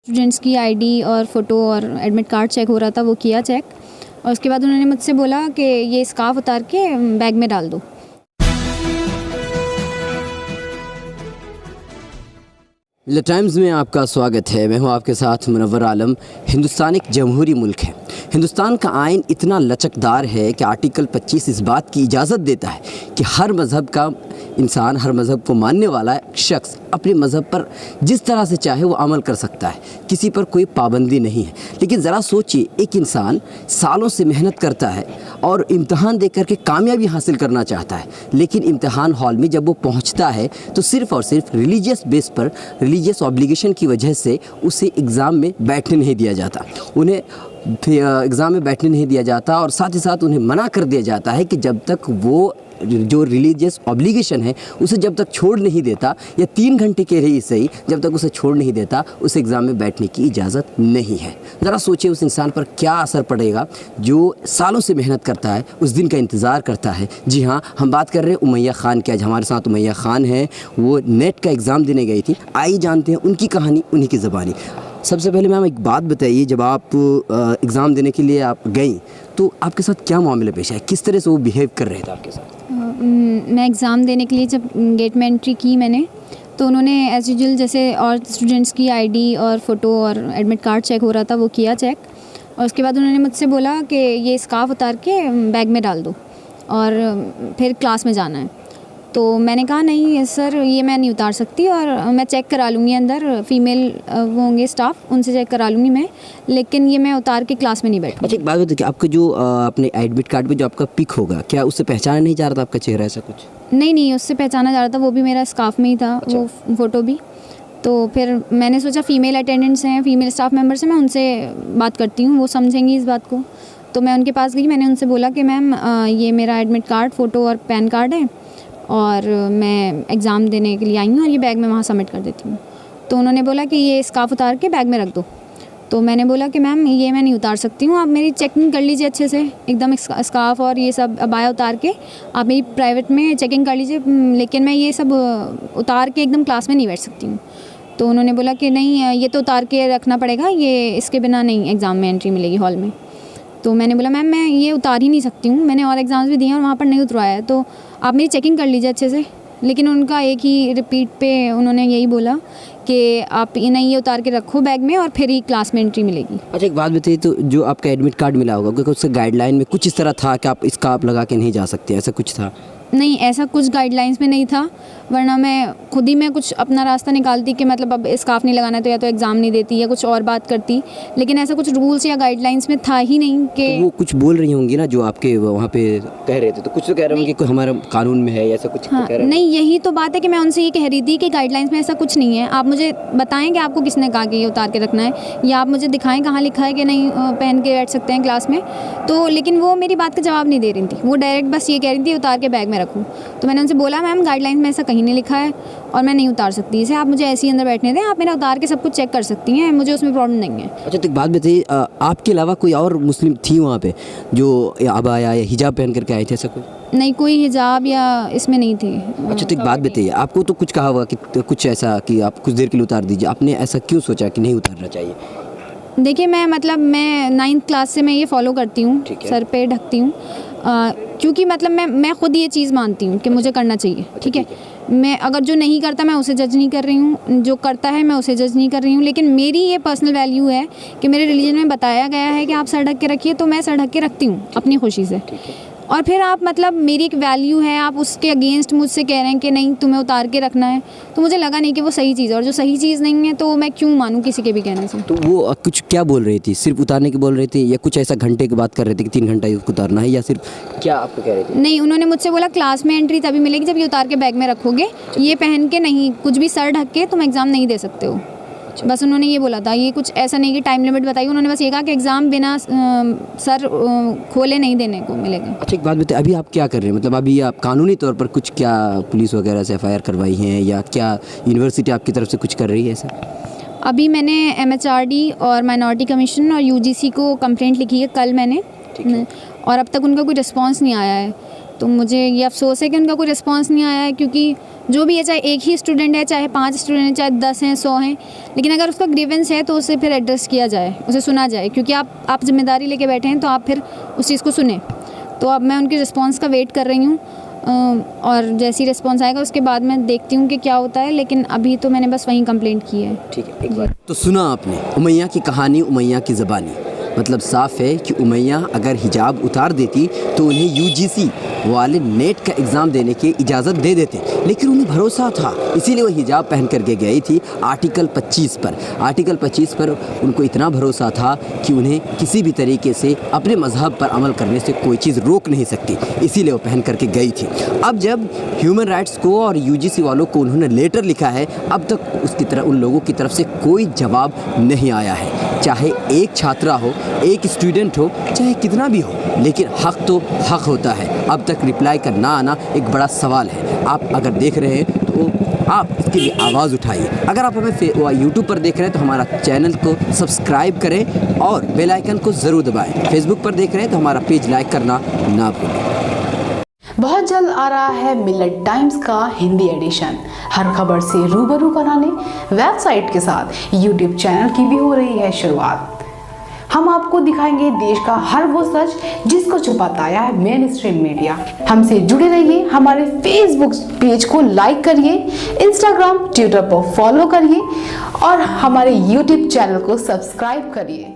Students की ID और photo और एडमिट कार्ड चेक हो रहा था, वो किया चेक और उसके बाद उन्होंने मुझसे बोला कि ये स्कार्फ उतार के बैग में डाल दो। द टाइम्स में आपका स्वागत है। मैं हूं आपके साथ मुनव्वर आलम। हिंदुस्तान एक जमहूरी मुल्क है। हिंदुस्तान का आइन इतना लचकदार है कि आर्टिकल 25 इस बात की इजाज़त देता है कि हर मज़हब का इंसान, हर मज़हब को मानने वाला शख्स अपने मज़हब पर जिस तरह से चाहे वो अमल कर सकता है, किसी पर कोई पाबंदी नहीं है। लेकिन ज़रा सोचिए, एक इंसान सालों से मेहनत करता है और इम्तहान दे करके कामयाबी हासिल करना चाहता है, लेकिन इम्तहान हॉल में जब वो पहुंचता है तो सिर्फ़ और सिर्फ रिलीजियस बेस पर, रिलीजियस ऑब्लिगेशन की वजह से उसे एग्ज़ाम में बैठने नहीं दिया जाता। उन्हें एग्ज़ाम में बैठने नहीं दिया जाता और साथ ही साथ उन्हें मना कर दिया जाता है कि जब तक वो जो रिलीजियस ऑब्लिगेशन है उसे जब तक छोड़ नहीं देता, या 3 घंटे के लिए सही, जब तक उसे छोड़ नहीं देता उस एग्ज़ाम में बैठने की इजाज़त नहीं है। ज़रा सोचिए उस इंसान पर क्या असर पड़ेगा जो सालों से मेहनत करता है, उस दिन का इंतज़ार करता है। जी हाँ, हम बात कर रहे हैं उमैया ख़ान की। आज हमारे साथ उमैया ख़ान है, वो नेट का एग्ज़ाम देने गई थी। आइए जानते हैं उनकी कहानी, उन्हीं की ज़बानी। सबसे पहले मैम एक बात बताइए, जब आप एग्ज़ाम देने के लिए आप गई तो आपके साथ क्या मामला पेश आया, किस तरह से वो बिहेव कर रहे थे आपके साथ? मैं एग्ज़ाम देने के लिए जब गेट में एंट्री की मैंने, तो उन्होंने एज़ यूजुअल जैसे और स्टूडेंट्स की आईडी और फ़ोटो और एडमिट कार्ड चेक हो रहा था, वो किया चेक और उसके बाद उन्होंने मुझसे बोला कि ये स्कार्फ उतार के बैग में डाल दो और फिर क्लास में जाना है। तो मैंने कहा नहीं सर, ये मैं नहीं उतार सकती और मैं चेक करा लूँगी, अंदर फ़ीमेल वो होंगे स्टाफ, उनसे चेक करा लूँगी मैं, लेकिन ये मैं उतार के क्लास में नहीं बैठूँगी। अच्छा, एक बात बताइए कि आपका जो अपने एडमिट कार्ड पे जो आपका पिक होगा, क्या उससे पहचाना नहीं जा रहा था आपका चेहरा, ऐसा कुछ? नहीं, उससे पहचाना जा रहा था, वो भी मेरा स्कार्फ में ही था। अच्छा। वो फ़ोटो भी। तो फिर मैंने सोचा फ़ीमेल अटेंडेंट्स हैं, फ़ीमेल स्टाफ मेंबर्स हैं, मैं उनसे बात करती हूँ, वो समझेंगी इस बात को। तो मैं उनके पास गई, मैंने उनसे बोला कि मैम ये मेरा एडमिट कार्ड, फ़ोटो और पैन कार्ड है और मैं एग्ज़ाम देने के लिए आई हूँ और ये बैग में वहाँ सबमिट कर देती हूँ। तो उन्होंने बोला कि ये स्कार्फ उतार के बैग में रख दो। तो मैंने बोला कि मैम ये मैं नहीं उतार सकती हूँ, आप मेरी चेकिंग कर लीजिए अच्छे से, एकदम स्कार्फ और ये सब अबाया उतार के आप मेरी प्राइवेट में चेकिंग कर लीजिए, लेकिन मैं ये सब उतार के एकदम क्लास में नहीं बैठ सकती हूँ। तो उन्होंने बोला कि नहीं, ये तो उतार के रखना पड़ेगा, ये इसके बिना नहीं एग्ज़ाम में एंट्री मिलेगी हॉल में। तो मैंने बोला मैम मैं ये उतार ही नहीं सकती हूँ, मैंने और एग्ज़ाम्स भी दिए और वहाँ पर नहीं उतरवाया है, तो आप मेरी चेकिंग कर लीजिए अच्छे से। लेकिन उनका एक ही रिपीट पे उन्होंने यही बोला कि आप नहीं ये उतार के रखो बैग में और फिर ही क्लास में एंट्री मिलेगी। अच्छा, एक बात बताइए, तो जो आपका एडमिट कार्ड मिला होगा, क्योंकि उससे गाइडलाइन में कुछ इस तरह था कि आप स्कार्फ लगा के नहीं जा सकते, ऐसा कुछ था? नहीं, ऐसा कुछ गाइडलाइंस में नहीं था, वरना मैं खुद ही मैं कुछ अपना रास्ता निकालती कि मतलब अब स्कार्फ नहीं लगाना है तो या तो एग्ज़ाम नहीं देती या कुछ और बात करती, लेकिन ऐसा कुछ रूल्स या गाइडलाइंस में था ही नहीं कि तो वो कुछ बोल रही होंगी ना जो आपके वहाँ पे कह रहे थे, तो कुछ तो कह रहे होंगे कि हमारा कानून में है, ऐसा कुछ? हाँ, तो कह रहे नहीं, यही तो बात है कि मैं उनसे ये कह रही थी कि गाइडलाइंस में ऐसा कुछ नहीं है। आप मुझे बताएं कि आपको किसने कहा कि ये उतार के रखना है, या आप मुझे दिखाएं कहाँ लिखा है कि नहीं पहन के बैठ सकते हैं क्लास में। तो लेकिन वो मेरी बात का जवाब नहीं दे रही थी, वो डायरेक्ट बस ये कह रही थी उतार के बैग में रखूँ। तो मैंने उनसे बोला मैम गाइडलाइंस में ऐसा कहीं नहीं लिखा है और मैं नहीं उतार सकती इसे, आप मुझे ऐसे ही अंदर बैठने दें, आप मेरा उतार के सब कुछ चेक कर सकती हैं, मुझे उसमें प्रॉब्लम नहीं है। अच्छा, तो एक बात बताइए, आपके अलावा कोई और मुस्लिम थी वहाँ पे जो अबाया या हिजाब पहन करके आए थे, ऐसा कोई? नहीं, कोई हिजाब या इसमें नहीं थी। अच्छा, तो एक बात बताइए, आपको तो कुछ कहा होगा कि कुछ ऐसा कि आप कुछ देर के लिए उतार दीजिए, आपने ऐसा क्यों सोचा कि नहीं उतारना चाहिए? देखिए, मैं 9th क्लास से मैं ये फॉलो करती हूँ, सर पे ढकती हूँ, क्योंकि मतलब मैं खुद ये चीज़ मानती हूँ कि मुझे करना चाहिए। ठीक है, मैं अगर जो नहीं करता मैं उसे जज नहीं कर रही हूँ, जो करता है मैं उसे जज नहीं कर रही हूँ, लेकिन मेरी ये पर्सनल वैल्यू है कि मेरे रिलीजन में बताया गया है कि आप सर ढक के रखिए, तो मैं सर ढक के रखती हूँ अपनी खुशी से। और फिर आप मतलब मेरी एक वैल्यू है, आप उसके अगेंस्ट मुझसे कह रहे हैं कि नहीं तुम्हें उतार के रखना है, तो मुझे लगा नहीं कि वो सही चीज़ है, और जो सही चीज़ नहीं है तो मैं क्यों मानूँ किसी के भी कहने से। तो वो कुछ क्या बोल रही थी, सिर्फ उतारने की बोल रही थी या कुछ ऐसा घंटे की बात कर रही थी कि 3 घंटा उसको उतारना है, या सिर्फ क्या आपको कह रही थी? नहीं, उन्होंने मुझसे बोला क्लास में एंट्री तभी मिलेगी जब ये उतार के बैग में रखोगे, ये पहन के नहीं, कुछ भी सर ढक के तुम एग्ज़ाम नहीं दे सकते हो। बस उन्होंने ये बोला था, ये कुछ ऐसा नहीं कि टाइम लिमिट बताई, उन्होंने बस ये कहा कि एग्ज़ाम बिना सर खोले नहीं देने को मिलेगा। अच्छा, एक बात बताइए, अभी आप क्या कर रहे हैं, मतलब अभी आप कानूनी तौर पर कुछ क्या पुलिस वगैरह से FIR करवाई हैं, या क्या यूनिवर्सिटी आपकी तरफ से कुछ कर रही है ऐसा? अभी मैंने MHRD और माइनॉरिटी कमीशन और UGC को कंप्लेंट लिखी है कल मैंने, और अब तक उनका कोई रिस्पांस नहीं आया है। तो मुझे ये अफसोस है कि उनका कोई रिस्पांस नहीं आया है, क्योंकि जो भी है, चाहे एक ही स्टूडेंट है, चाहे 5 स्टूडेंट हैं, चाहे 10 हैं, 100 हैं, लेकिन अगर उसका ग्रीवेंस है तो उसे फिर एड्रेस किया जाए, उसे सुना जाए, क्योंकि आप जिम्मेदारी लेके बैठे हैं तो आप फिर उस चीज़ को सुने। तो अब मैं उनके रिस्पांस का वेट कर रही हूँ और जैसी रिस्पांस आएगा उसके बाद मैं देखती हूँ कि क्या होता है, लेकिन अभी तो मैंने बस वहीं कंप्लेंट की है। ठीक है, एक बार तो सुना आपने उमैया की कहानी, उमैया की ज़बानी। मतलब साफ़ है कि उमैया अगर हिजाब उतार देती तो उन्हें यूजीसी वाले नेट का एग्ज़ाम देने की इजाज़त दे देते, लेकिन उन्हें भरोसा था, इसीलिए वो हिजाब पहन करके गई थी आर्टिकल 25 पर। आर्टिकल 25 पर उनको इतना भरोसा था कि उन्हें किसी भी तरीके से अपने मज़हब पर अमल करने से कोई चीज़ रोक नहीं सकती, इसीलिए वो पहन करके गई थी। अब जब ह्यूमन राइट्स को और यूजीसी वालों को उन्होंने लेटर लिखा है, अब तक उसकी तरफ उन लोगों की तरफ से कोई जवाब नहीं आया है। चाहे एक छात्रा हो, एक स्टूडेंट हो, चाहे कितना भी हो, लेकिन हक़ तो हक़ होता है। अब तक रिप्लाई का ना आना एक बड़ा सवाल है। आप अगर देख रहे हैं तो आप इसके लिए आवाज़ उठाइए। अगर आप हमें यूट्यूब पर देख रहे हैं तो हमारा चैनल को सब्सक्राइब करें और बेल आइकन को ज़रूर दबाएं। फेसबुक पर देख रहे हैं तो हमारा पेज लाइक करना ना भूलें। बहुत जल्द आ रहा है मिलत टाइम्स का हिंदी एडिशन। हर खबर से रूबरू कराने वेबसाइट के साथ यूट्यूब चैनल की भी हो रही है शुरुआत। हम आपको दिखाएंगे देश का हर वो सच जिसको छुपाता है मेन स्ट्रीम मीडिया। हमसे जुड़े रहिए, हमारे फेसबुक पेज को लाइक करिए, इंस्टाग्राम, ट्विटर पर फॉलो करिए और हमारे यूट्यूब चैनल को सब्सक्राइब करिए।